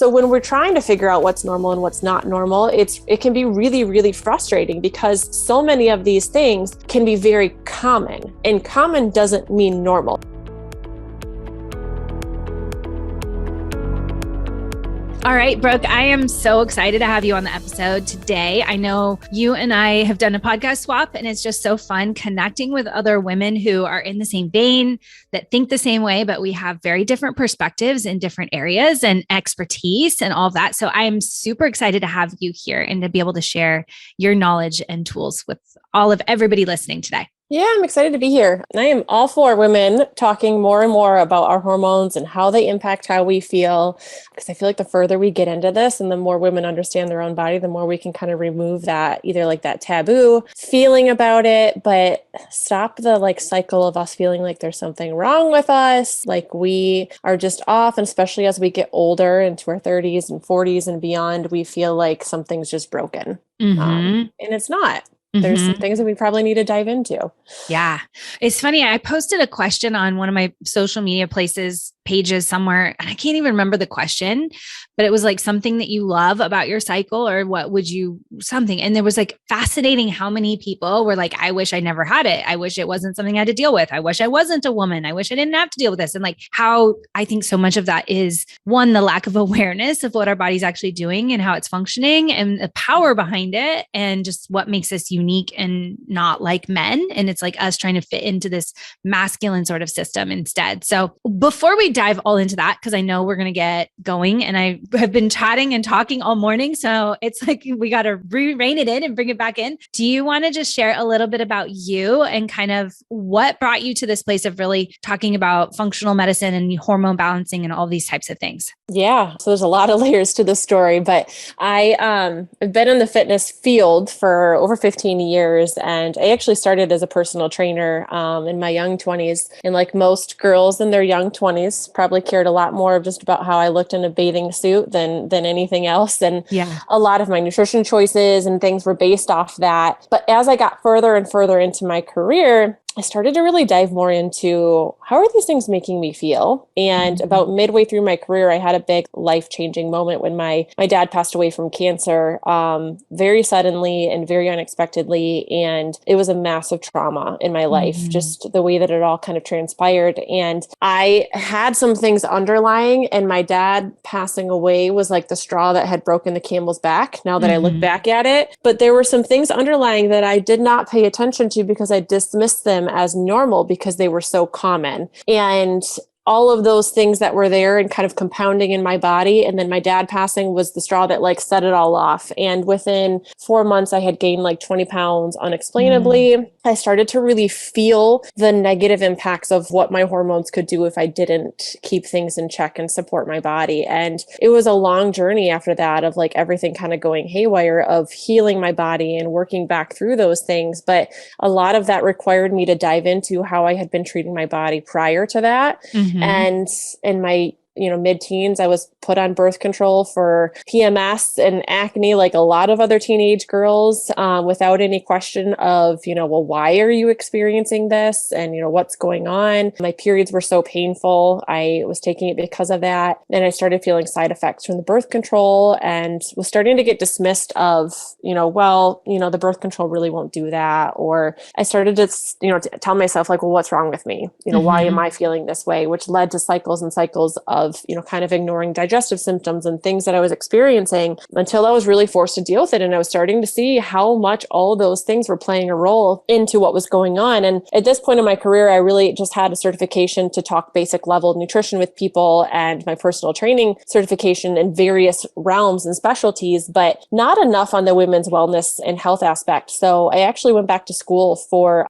So when we're trying to figure out what's normal and what's not normal, it can be really, really frustrating because so many of these things can be very common, and common doesn't mean normal. All right, Brooke, I am so excited to have you on the episode today. I know you and I have done a podcast swap, and it's just so fun connecting with other women who are in the same vein, that think the same way, but we have very different perspectives in different areas and expertise and all of that. So I am super excited to have you here and to be able to share your knowledge and tools with all of everybody listening today. Yeah, I'm excited to be here. And I am all for women talking more and more about our hormones and how they impact how we feel. Because I feel like the further we get into this and the more women understand their own body, the more we can kind of remove that, either like that taboo feeling about it, but stop the cycle of us feeling like there's something wrong with us, like we are just off. And especially as we get older into our 30s and 40s and beyond, we feel like something's just broken. And it's not. There's some things that we probably need to dive into. Yeah. It's funny. I posted a question on one of my social media pages somewhere, and I can't even remember the question, but it was like something that you love about your cycle, or what would you something. And there was like fascinating how many people were like, I wish I never had it. I wish it wasn't something I had to deal with. I wish I wasn't a woman. I wish I didn't have to deal with this. And like how I think so much of that is one, the lack of awareness of what our body's actually doing and how it's functioning and the power behind it, and just what makes us unique and not like men. And it's like us trying to fit into this masculine sort of system instead. So before we dive all into that, because I know we're going to get going, and I have been chatting and talking all morning, so it's like we got to rein it in and bring it back in. Do you want to just share a little bit about you and kind of what brought you to this place of really talking about functional medicine and hormone balancing and all these types of things? Yeah. So there's a lot of layers to the story, but I've been in the fitness field for over 15 years. And I actually started as a personal trainer in my young 20s. And like most girls in their young 20s, probably cared a lot more just about how I looked in a bathing suit than anything else. And a lot of my nutrition choices and things were based off that. But as I got further and further into my career, I started to really dive more into how are these things making me feel? And about midway through my career, I had a big life-changing moment when my dad passed away from cancer very suddenly and very unexpectedly. And it was a massive trauma in my life, just the way that it all kind of transpired. And I had some things underlying, and my dad passing away was like the straw that had broken the camel's back, now that I look back at it. But there were some things underlying that I did not pay attention to because I dismissed them as normal because they were so common. And all of those things that were there and kind of compounding in my body. And then my dad passing was the straw that like set it all off. And within 4 months, I had gained like 20 pounds unexplainably. I started to really feel the negative impacts of what my hormones could do if I didn't keep things in check and support my body. And it was a long journey after that of like everything kind of going haywire, of healing my body and working back through those things. But a lot of that required me to dive into how I had been treating my body prior to that. And in my mid-teens, I was put on birth control for PMS and acne, like a lot of other teenage girls, without any question of, well, why are you experiencing this? And, what's going on? My periods were so painful. I was taking it because of that. And I started feeling side effects from the birth control and was starting to get dismissed of, the birth control really won't do that. Or I started to, to tell myself like, well, what's wrong with me? Why am I feeling this way? Which led to cycles and cycles of, kind of ignoring digestive symptoms and things that I was experiencing until I was really forced to deal with it. And I was starting to see how much all those things were playing a role into what was going on. And at this point in my career, I really just had a certification to talk basic level nutrition with people and my personal training certification in various realms and specialties, but not enough on the women's wellness and health aspect. So I actually went back to school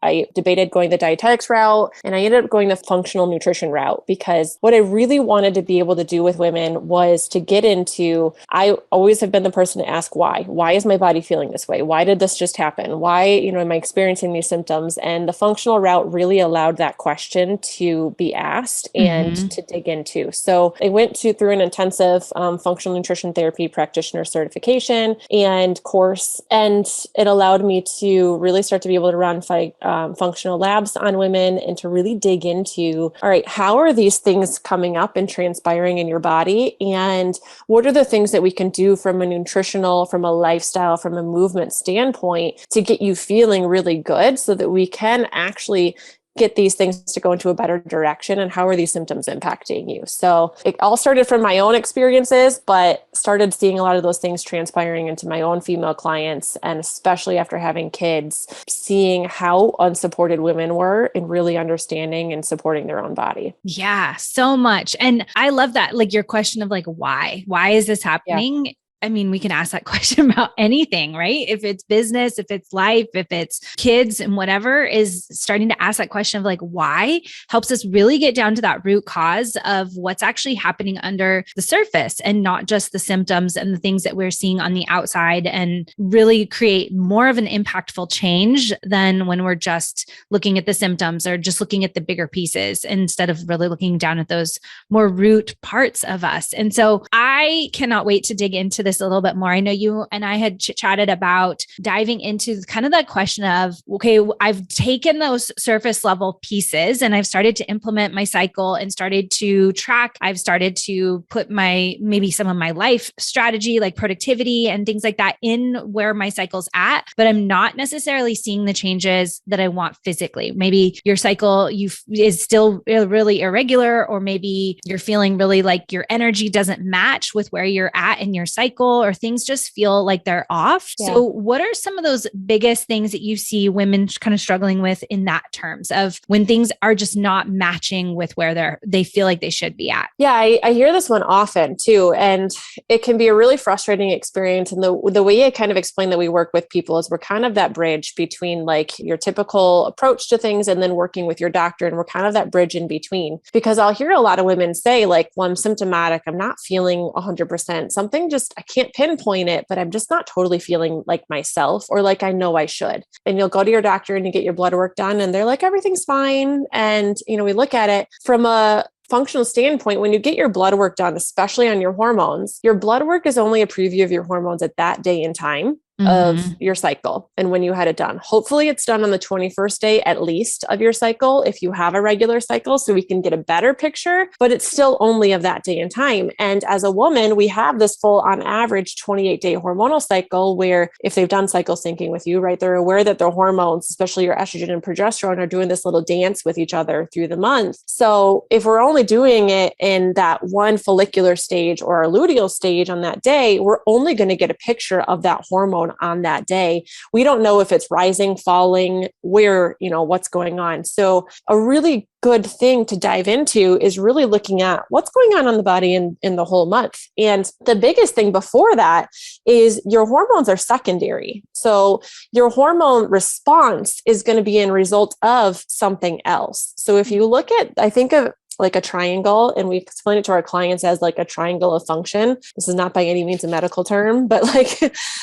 I debated going the dietetics route, and I ended up going the functional nutrition route because what I really wanted to be able to do with women was to get into, I always have been the person to ask why. Why is my body feeling this way? Why did this just happen? Why, am I experiencing these symptoms? And the functional route really allowed that question to be asked and to dig into. So I went through an intensive functional nutrition therapy practitioner certification and course, and it allowed me to really start to be able to run functional labs on women and to really dig into, all right, how are these things coming up and transpiring in your body, and what are the things that we can do from a nutritional, from a lifestyle, from a movement standpoint to get you feeling really good so that we can actually get these things to go into a better direction, and how are these symptoms impacting you? So it all started from my own experiences, but started seeing a lot of those things transpiring into my own female clients. And especially after having kids, seeing how unsupported women were in really understanding and supporting their own body. Yeah, so much. And I love that, like your question of like, why is this Yeah. happening? I mean, we can ask that question about anything, right? If it's business, if it's life, if it's kids and whatever, is starting to ask that question of like, why helps us really get down to that root cause of what's actually happening under the surface, and not just the symptoms and the things that we're seeing on the outside, and really create more of an impactful change than when we're just looking at the symptoms or just looking at the bigger pieces instead of really looking down at those more root parts of us. And so I cannot wait to dig into this a little bit more. I know you and I had chatted about diving into kind of that question of, okay, I've taken those surface level pieces and I've started to implement my cycle and started to track. I've started to put maybe some of my life strategy, like productivity and things like that, in where my cycle's at, but I'm not necessarily seeing the changes that I want physically. Maybe your cycle is still really irregular, or maybe you're feeling really like your energy doesn't match with where you're at in your cycle, or things just feel like they're off. Yeah. So what are some of those biggest things that you see women kind of struggling with in that terms of when things are just not matching with where they feel like they should be at? Yeah, I hear this one often too. And it can be a really frustrating experience. And the way I kind of explain that we work with people is we're kind of that bridge between like your typical approach to things and then working with your doctor. And we're kind of that bridge in between, because I'll hear a lot of women say like, well, I'm symptomatic. I'm not feeling 100%. Something just, I can't pinpoint it, but I'm just not totally feeling like myself, or like I know I should. And you'll go to your doctor and you get your blood work done and they're like, everything's fine. And, we look at it from a functional standpoint. When you get your blood work done, especially on your hormones, your blood work is only a preview of your hormones at that day and time of your cycle and when you had it done. Hopefully it's done on the 21st day at least of your cycle if you have a regular cycle, so we can get a better picture, but it's still only of that day and time. And as a woman, we have this full on average 28-day hormonal cycle where if they've done cycle syncing with you, right, they're aware that their hormones, especially your estrogen and progesterone, are doing this little dance with each other through the month. So if we're only doing it in that one follicular stage or luteal stage on that day, we're only going to get a picture of that hormone on that day. We don't know if it's rising, falling, where, what's going on. So a really good thing to dive into is really looking at what's going on the body in the whole month. And the biggest thing before that is your hormones are secondary. So your hormone response is going to be in result of something else. So if you look at, I think of like a triangle, and we explain it to our clients as like a triangle of function. This is not by any means a medical term, but like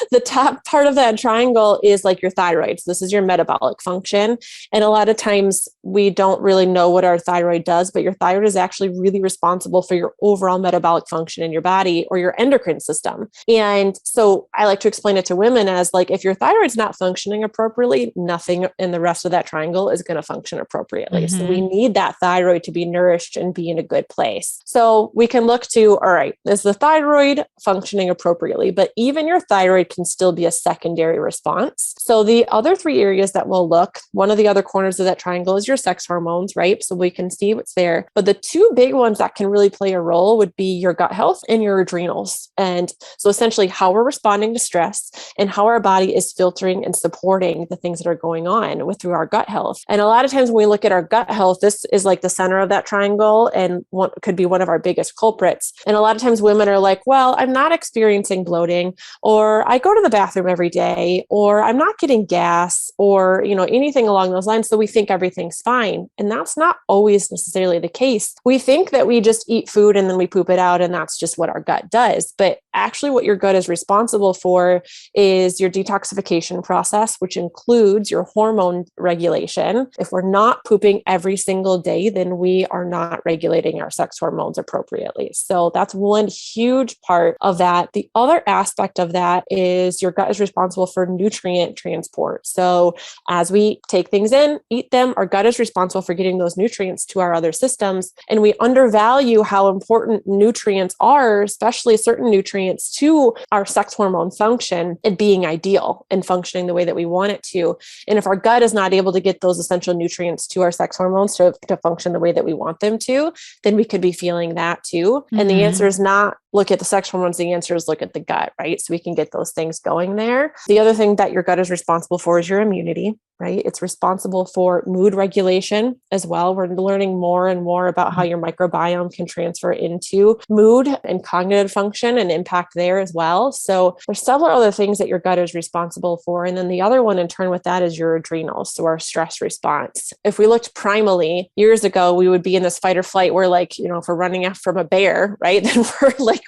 the top part of that triangle is like your thyroid. So this is your metabolic function. And a lot of times we don't really know what our thyroid does, but your thyroid is actually really responsible for your overall metabolic function in your body or your endocrine system. And so I like to explain it to women as like, if your thyroid's not functioning appropriately, nothing in the rest of that triangle is going to function appropriately. So we need that thyroid to be nourished and be in a good place. So we can look to, all right, is the thyroid functioning appropriately? But even your thyroid can still be a secondary response. So the other three areas that we'll look, one of the other corners of that triangle is your sex hormones, right? So we can see what's there. But the two big ones that can really play a role would be your gut health and your adrenals. And so essentially how we're responding to stress and how our body is filtering and supporting the things that are going on through our gut health. And a lot of times when we look at our gut health, this is like the center of that triangle and what could be one of our biggest culprits. And a lot of times women are like, well, I'm not experiencing bloating, or I go to the bathroom every day, or I'm not getting gas, or, anything along those lines. So we think everything's fine. And that's not always necessarily the case. We think that we just eat food and then we poop it out, and that's just what our gut does. But actually what your gut is responsible for is your detoxification process, which includes your hormone regulation. If we're not pooping every single day, then we are not not regulating our sex hormones appropriately. So that's one huge part of that. The other aspect of that is your gut is responsible for nutrient transport. So as we take things in, eat them, our gut is responsible for getting those nutrients to our other systems. And we undervalue how important nutrients are, especially certain nutrients, to our sex hormone function and being ideal and functioning the way that we want it to. And if our gut is not able to get those essential nutrients to our sex hormones to function the way that we want them to, then we could be feeling that too. And the answer is not look at the sex hormones. The answer is look at the gut, right? So we can get those things going there. The other thing that your gut is responsible for is your immunity, right? It's responsible for mood regulation as well. We're learning more and more about how your microbiome can transfer into mood and cognitive function and impact there as well. So there's several other things that your gut is responsible for. And then the other one in turn with that is your adrenals. So our stress response. If we looked primally years ago, we would be in this fight or flight. We're like, if we're running from a bear, right? Then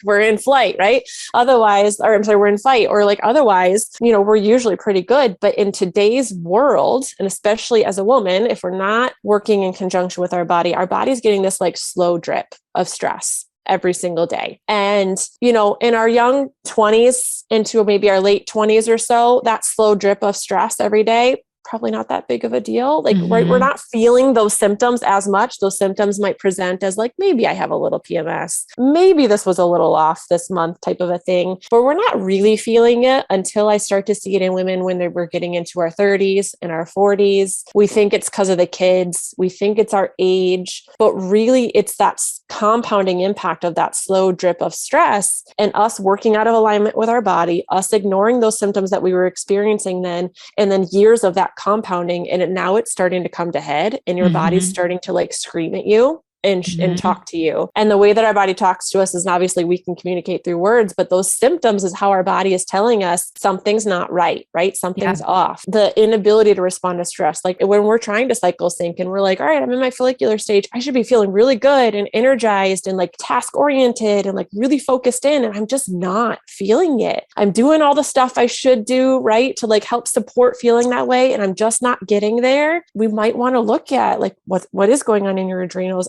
we're in flight, right? Otherwise, or I'm sorry, we're in fight, or like otherwise, we're usually pretty good. But in today's world, and especially as a woman, if we're not working in conjunction with our body's getting this like slow drip of stress every single day. And, in our young 20s into maybe our late 20s or so, that slow drip of stress every day, probably not that big of a deal. Like, right, we're not feeling those symptoms as much. Those symptoms might present as like, maybe I have a little PMS. Maybe this was a little off this month type of a thing, but we're not really feeling it until I start to see it in women when we're getting into our 30s and our 40s. We think it's because of the kids. We think it's our age, but really it's that compounding impact of that slow drip of stress and us working out of alignment with our body, us ignoring those symptoms that we were experiencing then, and then years of that compounding. And now it's starting to come to head and your body's starting to like scream at you and talk to you. And the way that our body talks to us is obviously we can communicate through words, but those symptoms is how our body is telling us something's not right? Something's off. The inability to respond to stress. Like when we're trying to cycle sync and we're like, all right, I'm in my follicular stage. I should be feeling really good and energized and like task oriented and like really focused in. And I'm just not feeling it. I'm doing all the stuff I should do, right? To like help support feeling that way. And I'm just not getting there. We might want to look at like what is going on in your adrenals.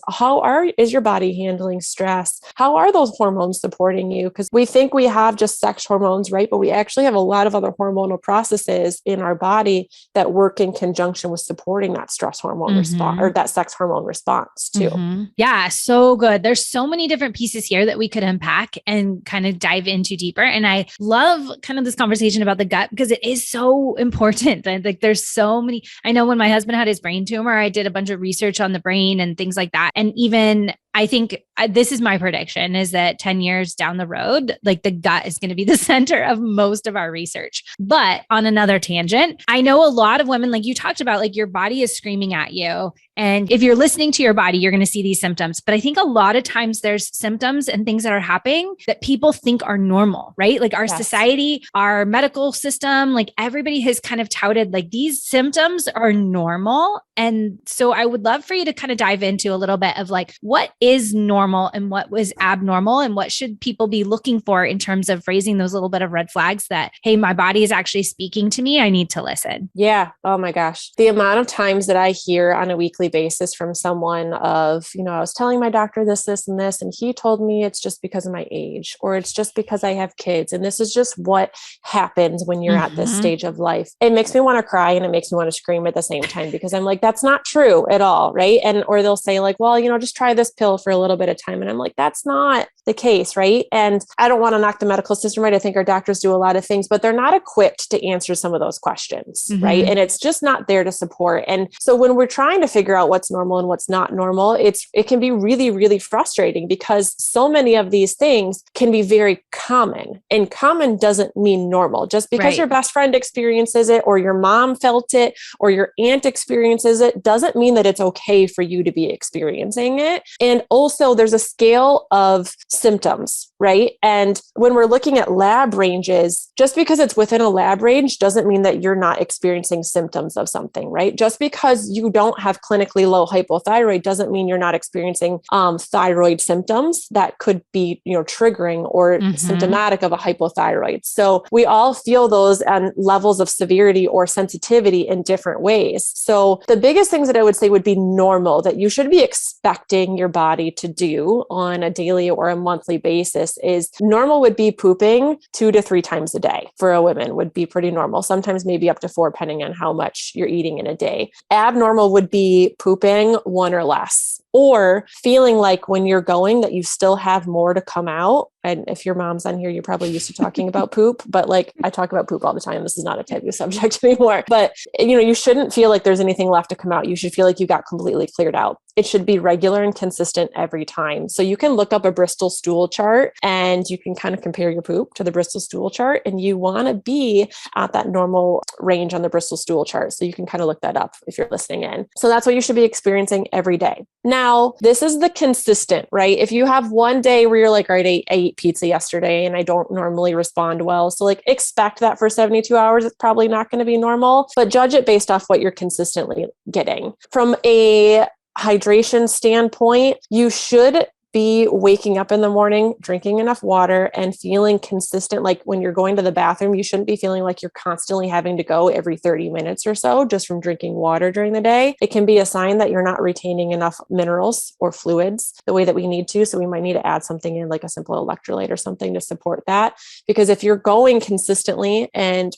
Is your body handling stress? How are those hormones supporting you? Because we think we have just sex hormones, right? But we actually have a lot of other hormonal processes in our body that work in conjunction with supporting that stress hormone response or that sex hormone response too. Yeah, so good. There's so many different pieces here that we could unpack and kind of dive into deeper. And I love kind of this conversation about the gut because it is so important. And like there's so many, I know when my husband had his brain tumor, I did a bunch of research on the brain and things like that. And even I think this is my prediction is that 10 years down the road, like the gut is going to be the center of most of our research. But on another tangent, I know a lot of women, like you talked about, like your body is screaming at you. And if you're listening to your body, you're going to see these symptoms. But I think a lot of times there's symptoms and things that are happening that people think are normal, right? Like our society, our medical system, like everybody has kind of touted like these symptoms are normal. And so I would love for you to kind of dive into a little bit of like, what is normal and what was abnormal and what should people be looking for in terms of raising those little bit of red flags that, hey, my body is actually speaking to me. I need to listen. Yeah. Oh my gosh. The amount of times that I hear on a weekly basis from someone of, I was telling my doctor this, and this, and he told me it's just because of my age, or it's just because I have kids. And this is just what happens when you're at this stage of life. It makes me want to cry and it makes me want to scream at the same time because I'm like, that's not true at all. Right. Or they'll say like, well, just try this pill for a little bit of time. And I'm like, that's not the case. Right. And I don't want to knock the medical system, right? I think our doctors do a lot of things, but they're not equipped to answer some of those questions. Right. And it's just not there to support. And so when we're trying to figure out what's normal and what's not normal, it can be really, really frustrating because so many of these things can be very common, and common doesn't mean normal. Just because your best friend experiences it or your mom felt it or your aunt experiences it doesn't mean that it's okay for you to be experiencing it. And And also there's a scale of symptoms, right? And when we're looking at lab ranges, just because it's within a lab range doesn't mean that you're not experiencing symptoms of something, right? Just because you don't have clinically low hypothyroid doesn't mean you're not experiencing thyroid symptoms that could be, triggering or symptomatic of a hypothyroid. So we all feel those and levels of severity or sensitivity in different ways. So the biggest things that I would say would be normal that you should be expecting your body to do on a daily or a monthly basis is normal would be pooping 2 to 3 times a day for a woman would be pretty normal. Sometimes maybe up to 4, depending on how much you're eating in a day. Abnormal would be pooping 1 or less, or feeling like when you're going that you still have more to come out. And if your mom's on here, you're probably used to talking about poop, but like I talk about poop all the time. This is not a taboo subject anymore, but you shouldn't feel like there's anything left to come out. You should feel like you got completely cleared out. It should be regular and consistent every time. So you can look up a Bristol stool chart and you can kind of compare your poop to the Bristol stool chart, and you want to be at that normal range on the Bristol stool chart. So you can kind of look that up if you're listening in. So that's what you should be experiencing every day. Now, this is the consistent, right? If you have one day where you're like, all right, I ate pizza yesterday and I don't normally respond well. So like expect that for 72 hours, it's probably not going to be normal, but judge it based off what you're consistently getting. From a hydration standpoint, you should be waking up in the morning, drinking enough water and feeling consistent. Like when you're going to the bathroom, you shouldn't be feeling like you're constantly having to go every 30 minutes or so just from drinking water during the day. It can be a sign that you're not retaining enough minerals or fluids the way that we need to. So we might need to add something in like a simple electrolyte or something to support that. Because if you're going consistently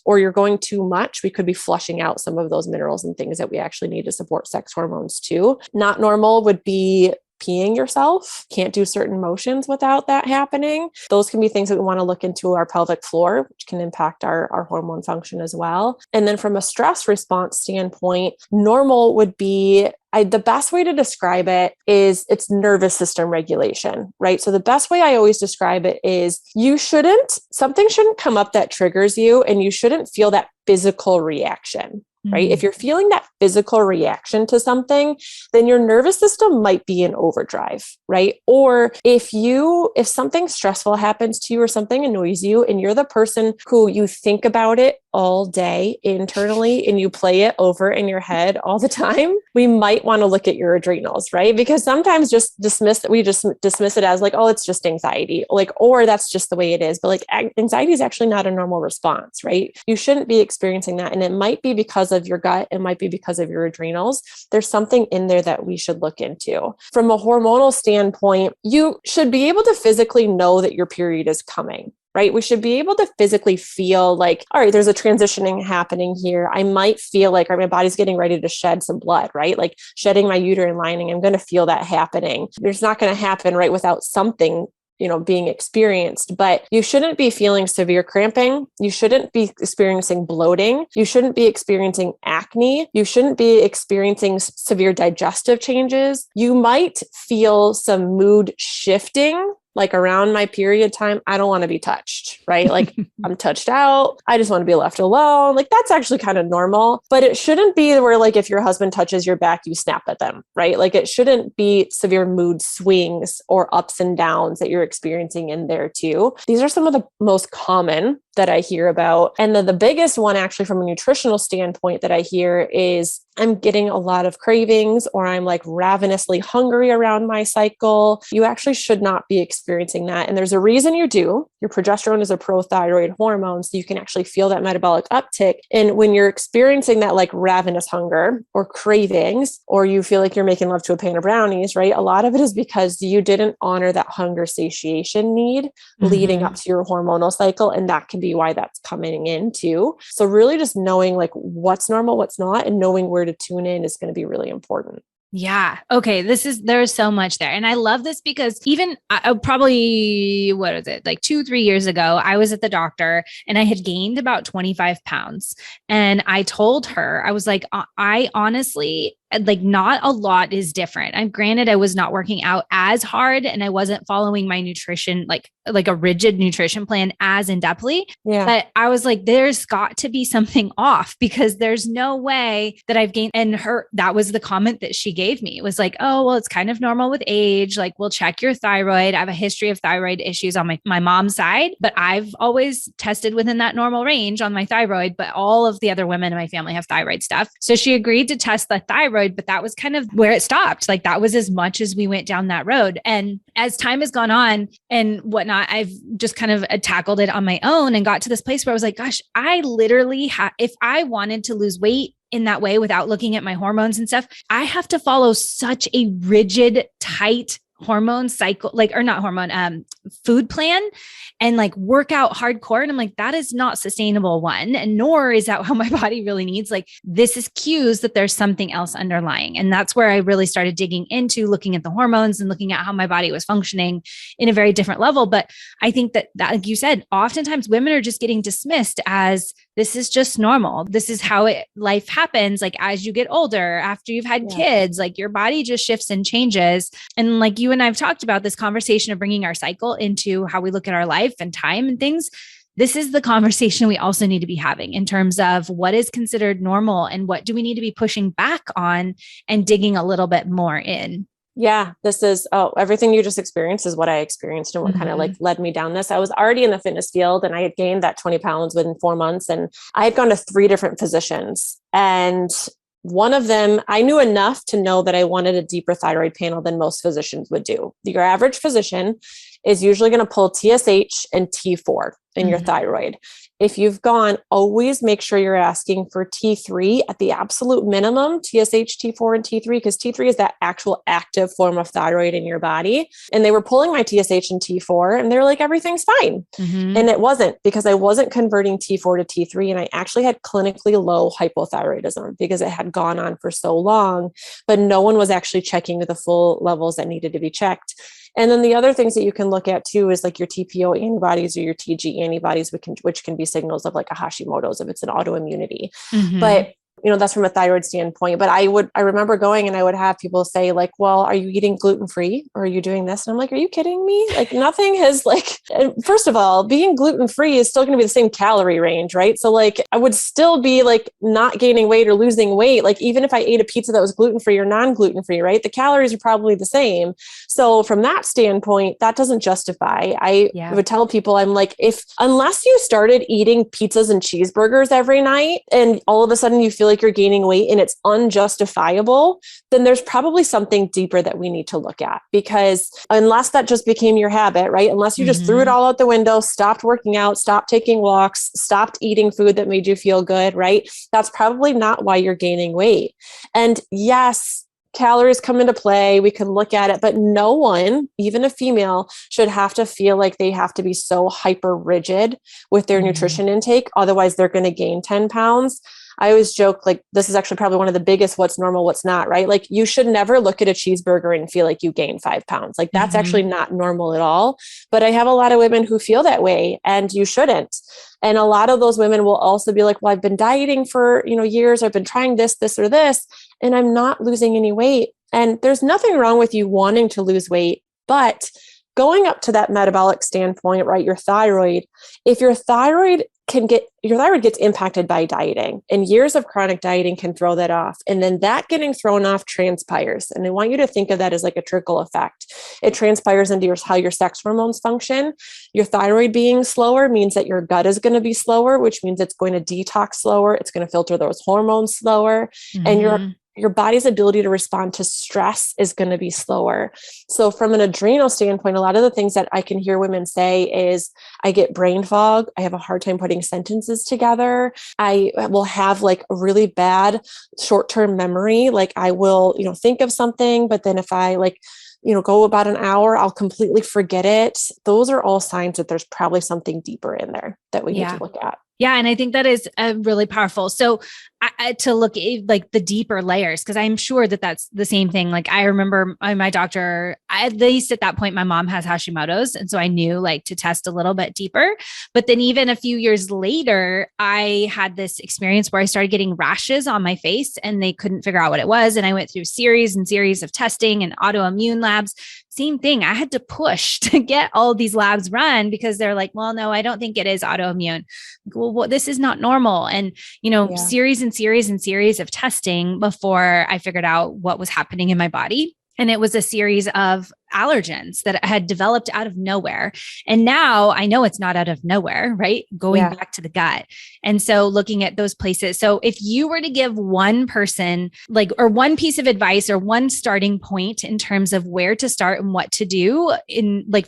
or you're going too much, we could be flushing out some of those minerals and things that we actually need to support sex hormones too. Not normal would be peeing yourself. Can't do certain motions without that happening. Those can be things that we want to look into our pelvic floor, which can impact our hormone function as well. And then from a stress response standpoint, normal would be the best way to describe it is it's nervous system regulation, right? So the best way I always describe it is something shouldn't come up that triggers you, and you shouldn't feel that physical reaction. Right? If you're feeling that physical reaction to something, then your nervous system might be in overdrive, right? Or if something stressful happens to you or something annoys you and you're the person who you think about it all day internally and you play it over in your head all the time, we might want to look at your adrenals, right? Because sometimes we just dismiss it as like, oh, it's just anxiety, or that's just the way it is. But like anxiety is actually not a normal response, right? You shouldn't be experiencing that. And it might be because of your gut. It might be because of your adrenals. There's something in there that we should look into. From a hormonal standpoint, you should be able to physically know that your period is coming. Right? We should be able to physically feel like, all right, there's a transitioning happening here. I might feel like my body's getting ready to shed some blood, right? Like shedding my uterine lining. I'm going to feel that happening. It's not going to happen right without something being experienced, but you shouldn't be feeling severe cramping. You shouldn't be experiencing bloating. You shouldn't be experiencing acne. You shouldn't be experiencing severe digestive changes. You might feel some mood shifting. Like around my period time, I don't want to be touched, right? Like I'm touched out. I just want to be left alone. Like that's actually kind of normal, but it shouldn't be where like if your husband touches your back, you snap at them, right? Like it shouldn't be severe mood swings or ups and downs that you're experiencing in there too. These are some of the most common that I hear about. And then the biggest one actually from a nutritional standpoint that I hear is I'm getting a lot of cravings or I'm like ravenously hungry around my cycle. You actually should not be experiencing that. And there's a reason you do. Your progesterone is a prothyroid hormone, so you can actually feel that metabolic uptick. And when you're experiencing that like ravenous hunger or cravings, or you feel like you're making love to a pan of brownies, right? A lot of it is because you didn't honor that hunger satiation need leading up to your hormonal cycle. And that can be why that's coming in too. So really just knowing like what's normal, what's not, and knowing where to tune in is going to be really important. Yeah. Okay. There's so much there. And I love this because even probably, what is it? Like 2-3 years ago, I was at the doctor and I had gained about 25 pounds. And I told her, I was like, I honestly like not a lot is different. And granted, I was not working out as hard and I wasn't following my nutrition, like a rigid nutrition plan as in depthly. Yeah. But I was like, there's got to be something off because there's no way that I've gained. And that was the comment that she gave me. It was like, oh, well, it's kind of normal with age. Like, we'll check your thyroid. I have a history of thyroid issues on my mom's side, but I've always tested within that normal range on my thyroid. But all of the other women in my family have thyroid stuff. So she agreed to test the thyroid, but that was kind of where it stopped. Like, that was as much as we went down that road. And as time has gone on and whatnot, I've just kind of tackled it on my own and got to this place where I was like, gosh, I literally if I wanted to lose weight in that way without looking at my hormones and stuff, I have to follow such a rigid, tight hormone cycle, or not hormone, food plan and like work out hardcore. And I'm like, that is not sustainable, one, and nor is that how my body really needs. Like, this is cues that there's something else underlying. And that's where I really started digging into looking at the hormones and looking at how my body was functioning in a very different level. But I think that like you said, oftentimes women are just getting dismissed as this is just normal. This is how life happens. Like, as you get older, after you've had kids, like your body just shifts and changes. And like you and I've talked about this conversation of bringing our cycle into how we look at our life and time and things. This is the conversation we also need to be having in terms of what is considered normal and what do we need to be pushing back on and digging a little bit more in. Yeah, this is, everything you just experienced is what I experienced and what kind of like led me down this. I was already in the fitness field and I had gained that 20 pounds within 4 months. And I had gone to 3 different physicians, and one of them, I knew enough to know that I wanted a deeper thyroid panel than most physicians would do. Your average physician is usually going to pull TSH and T4 in your thyroid. If you've gone, always make sure you're asking for T3 at the absolute minimum, TSH, T4, and T3, because T3 is that actual active form of thyroid in your body. And they were pulling my TSH and T4 and they're like, everything's fine. And it wasn't, because I wasn't converting T4 to T3. And I actually had clinically low hypothyroidism because it had gone on for so long, but no one was actually checking the full levels that needed to be checked. And then the other things that you can look at too is like your Tpo antibodies or your Tg antibodies, which can be signals of like a Hashimoto's if it's an autoimmunity. But that's from a thyroid standpoint. But I remember going and I would have people say like, well, are you eating gluten-free or are you doing this? And I'm like, are you kidding me? Like, nothing has first of all, being gluten-free is still going to be the same calorie range, right? So like, I would still be like not gaining weight or losing weight. Like, even if I ate a pizza that was gluten-free or non-gluten-free, right? The calories are probably the same. So from that standpoint, that doesn't justify. I would tell people, I'm like, unless you started eating pizzas and cheeseburgers every night and all of a sudden you feel like you're gaining weight and it's unjustifiable, then there's probably something deeper that we need to look at. Because unless that just became your habit, right? Unless you just threw it all out the window, stopped working out, stopped taking walks, stopped eating food that made you feel good, right? That's probably not why you're gaining weight. And yes, calories come into play. We can look at it, but no one, even a female, should have to feel like they have to be so hyper rigid with their nutrition intake. Otherwise, they're going to gain 10 pounds. I always joke, like, this is actually probably one of the biggest what's normal, what's not, right? Like, you should never look at a cheeseburger and feel like you gain 5 pounds. Like, that's actually not normal at all. But I have a lot of women who feel that way, and you shouldn't. And a lot of those women will also be like, well, I've been dieting for, years. I've been trying this, or this, and I'm not losing any weight. And there's nothing wrong with you wanting to lose weight, but going up to that metabolic standpoint, right? Your thyroid, if your thyroid gets impacted by dieting, and years of chronic dieting can throw that off. And then that getting thrown off transpires. And I want you to think of that as like a trickle effect. It transpires into how your sex hormones function. Your thyroid being slower means that your gut is going to be slower, which means it's going to detox slower. It's going to filter those hormones slower. And your body's ability to respond to stress is going to be slower. So from an adrenal standpoint, a lot of the things that I can hear women say is, I get brain fog. I have a hard time putting sentences together. I will have like a really bad short-term memory. Like, I will, think of something, but then if I go about an hour, I'll completely forget it. Those are all signs that there's probably something deeper in there that we need to look at. Yeah. And I think that is really powerful. So to look at like the deeper layers, because I'm sure that that's the same thing. Like I remember my doctor, at least at that point, my mom has Hashimoto's. And so I knew like to test a little bit deeper. But then even a few years later, I had this experience where I started getting rashes on my face and they couldn't figure out what it was. And I went through series and series of testing and autoimmune labs. Same thing. I had to push to get all these labs run because they're like, well, no, I don't think it is autoimmune. Well, this is not normal. And, series and series and series of testing before I figured out what was happening in my body. And it was a series of allergens that had developed out of nowhere. And now I know it's not out of nowhere, right? Going back to the gut. And so looking at those places. So if you were to give one person or one piece of advice or one starting point in terms of where to start and what to do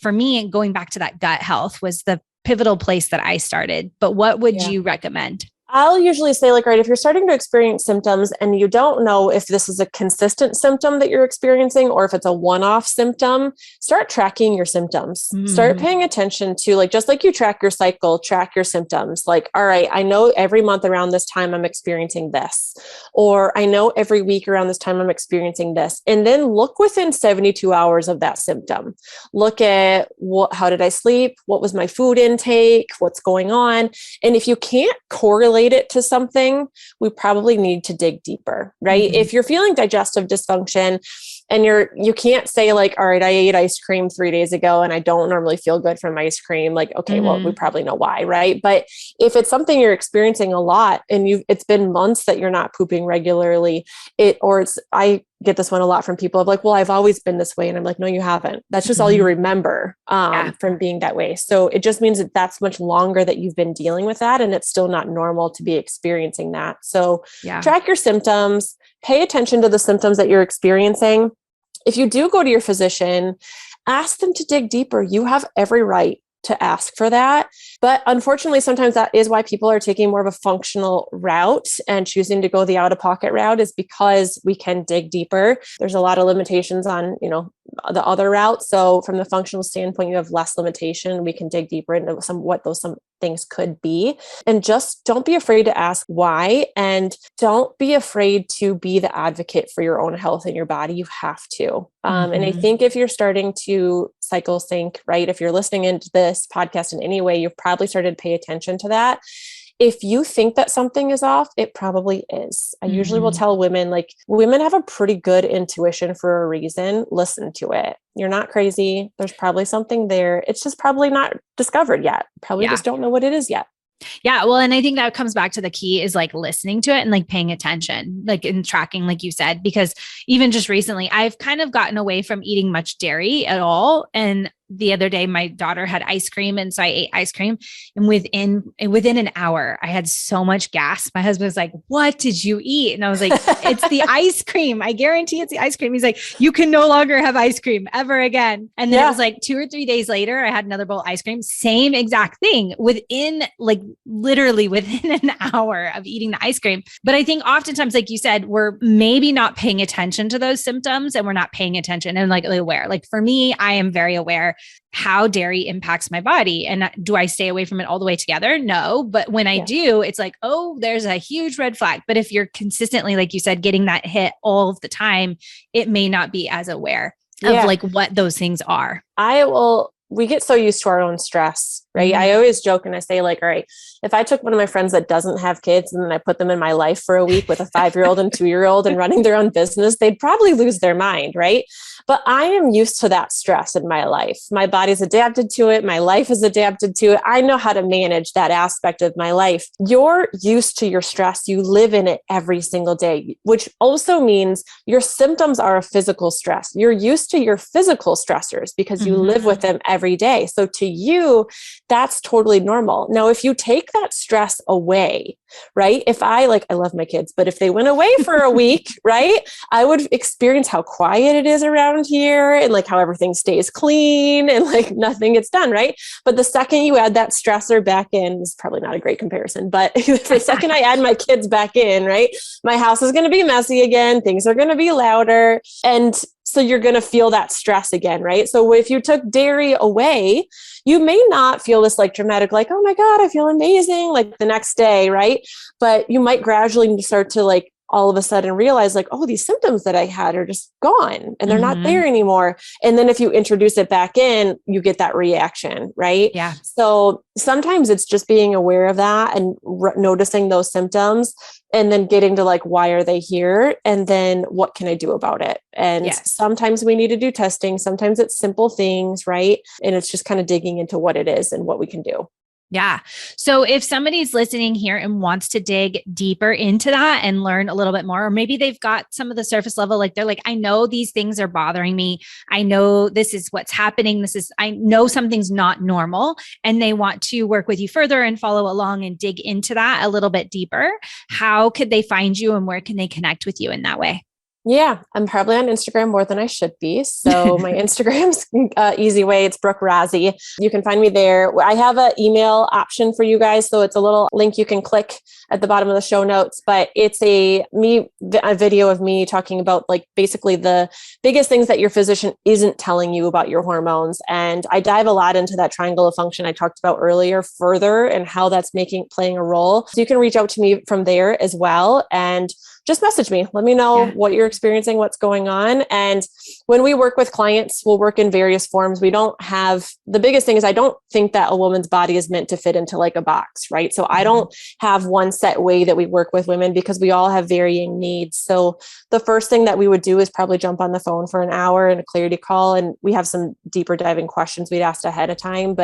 for me, going back to that gut health was the pivotal place that I started. But what would you recommend? I'll usually say right, if you're starting to experience symptoms and you don't know if this is a consistent symptom that you're experiencing or if it's a one-off symptom, start tracking your symptoms. Start paying attention to just like you track your cycle, track your symptoms. All right, I know every month around this time I'm experiencing this, or I know every week around this time I'm experiencing this. And then look within 72 hours of that symptom. Look at how did I sleep? What was my food intake? What's going on? And if you can't correlate it to something, we probably need to dig deeper, right? If you're feeling digestive dysfunction and you can't say all right, I ate ice cream 3 days ago and I don't normally feel good from ice cream. Okay, well, we probably know why, right? But if it's something you're experiencing a lot and it's been months that you're not pooping regularly, I get this one a lot from people of well, I've always been this way. And I'm like, no, you haven't. That's just all you remember from being that way. So it just means that that's much longer that you've been dealing with that. And it's still not normal to be experiencing that. So track your symptoms, pay attention to the symptoms that you're experiencing. If you do go to your physician, ask them to dig deeper. You have every right to ask for that. But unfortunately, sometimes that is why people are taking more of a functional route and choosing to go the out-of-pocket route is because we can dig deeper. There's a lot of limitations on, the other route. So from the functional standpoint, you have less limitation. We can dig deeper into some things could be. And just don't be afraid to ask why. And don't be afraid to be the advocate for your own health and your body. You have to. And I think if you're starting to cycle sync, right? If you're listening into this podcast in any way, you've probably started to pay attention to that. If you think that something is off, it probably is. I usually will tell women, women have a pretty good intuition for a reason. Listen to it. You're not crazy. There's probably something there. It's just probably not discovered yet. Probably just don't know what it is yet. Yeah. Well, and I think that comes back to the key is listening to it and paying attention, and tracking, like you said, because even just recently, I've kind of gotten away from eating much dairy at all. And the other day, my daughter had ice cream. And so I ate ice cream. And within an hour, I had so much gas. My husband was like, what did you eat? And I was like, it's the ice cream. I guarantee it's the ice cream. He's like, you can no longer have ice cream ever again. And then it was 2 or 3 days later, I had another bowl of ice cream, same exact thing within literally within an hour of eating the ice cream. But I think oftentimes, like you said, we're maybe not paying attention to those symptoms and we're not paying attention and aware. For me, I am very aware how dairy impacts my body. And do I stay away from it all the way together? No. But when I do, it's oh, there's a huge red flag. But if you're consistently, like you said, getting that hit all of the time, it may not be as aware of what those things are. We get so used to our own stress, right? I always joke and I say all right, if I took one of my friends that doesn't have kids and then I put them in my life for a week with a 5-year-old and 2-year-old and running their own business, they'd probably lose their mind, right? But I am used to that stress in my life. My body's adapted to it. My life is adapted to it. I know how to manage that aspect of my life. You're used to your stress. You live in it every single day, which also means your symptoms are a physical stress. You're used to your physical stressors because you live with them every day. So to you, that's totally normal. Now, if you take that stress away, right? If I love my kids, but if they went away for a week, right, I would experience how quiet it is around here and how everything stays clean and nothing gets done, right? But the second you add that stressor back in, is probably not a great comparison, but the second I add my kids back in, right, my house is going to be messy again. Things are going to be louder. And so you're going to feel that stress again, right? So if you took dairy away, you may not feel this like dramatic, like, oh my God, I feel amazing, like the next day, right? But you might gradually start to like all of a sudden realize like, oh, these symptoms that I had are just gone and they're not there anymore. And then if you introduce it back in, you get that reaction, right? Yeah. So sometimes it's just being aware of that and noticing those symptoms and then getting to like, why are they here? And then what can I do about it? And sometimes we need to do testing. Sometimes it's simple things, right? And it's just kind of digging into what it is and what we can do. Yeah. So if somebody's listening here and wants to dig deeper into that and learn a little bit more, or maybe they've got some of the surface level, like they're like, I know these things are bothering me. I know this is what's happening. I know something's not normal, and they want to work with you further and follow along and dig into that a little bit deeper. How could they find you and where can they connect with you in that way? Yeah, I'm probably on Instagram more than I should be. So my Instagram's easy way. It's Brooke Rozzie. You can find me there. I have an email option for you guys. So it's a little link you can click at the bottom of the show notes, but it's a video of me talking about like basically the biggest things that your physician isn't telling you about your hormones. And I dive a lot into that triangle of function I talked about earlier further and how that's playing a role. So you can reach out to me from there as well. And just message me. Let me know what you're experiencing, what's going on. And when we work with clients, we'll work in various forms. The biggest thing is I don't think that a woman's body is meant to fit into like a box, right? So I don't have one set way that we work with women because we all have varying needs. So the first thing that we would do is probably jump on the phone for an hour and a clarity call. And we have some deeper diving questions we'd asked ahead of time,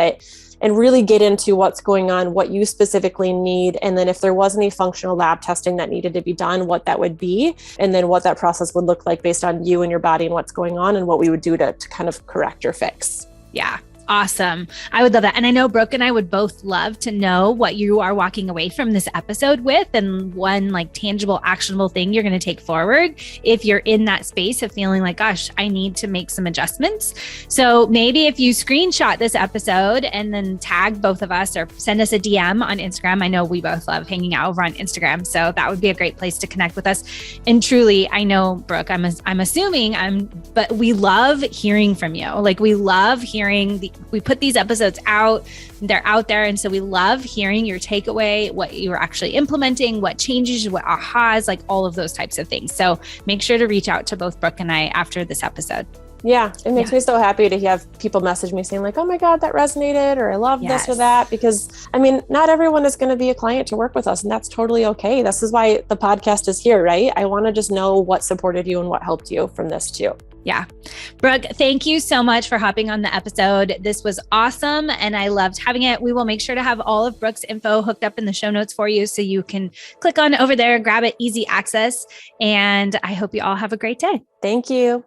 and really get into what's going on, what you specifically need. And then if there was any functional lab testing that needed to be done, what that would be, and then what that process would look like based on you and your body and what's going on and what we would do to kind of correct or fix. Yeah. Awesome. I would love that. And I know Brooke and I would both love to know what you are walking away from this episode with and one like tangible, actionable thing you're going to take forward if you're in that space of feeling like, gosh, I need to make some adjustments. So maybe if you screenshot this episode and then tag both of us or send us a DM on Instagram. I know we both love hanging out over on Instagram. So that would be a great place to connect with us. And truly, I know, Brooke, but we love hearing from you. Like we love hearing we put these episodes out, they're out there. And so we love hearing your takeaway, what you are actually implementing, what changes, what ahas, like all of those types of things. So make sure to reach out to both Brooke and I after this episode. Yeah, it makes me so happy to have people message me saying like, oh my God, that resonated, or I love this or that, because I mean, not everyone is going to be a client to work with us, and that's totally okay. This is why the podcast is here, right? I want to just know what supported you and what helped you from this too. Yeah. Brooke, thank you so much for hopping on the episode. This was awesome and I loved having it. We will make sure to have all of Brooke's info hooked up in the show notes for you so you can click on over there, grab it, easy access. And I hope you all have a great day. Thank you.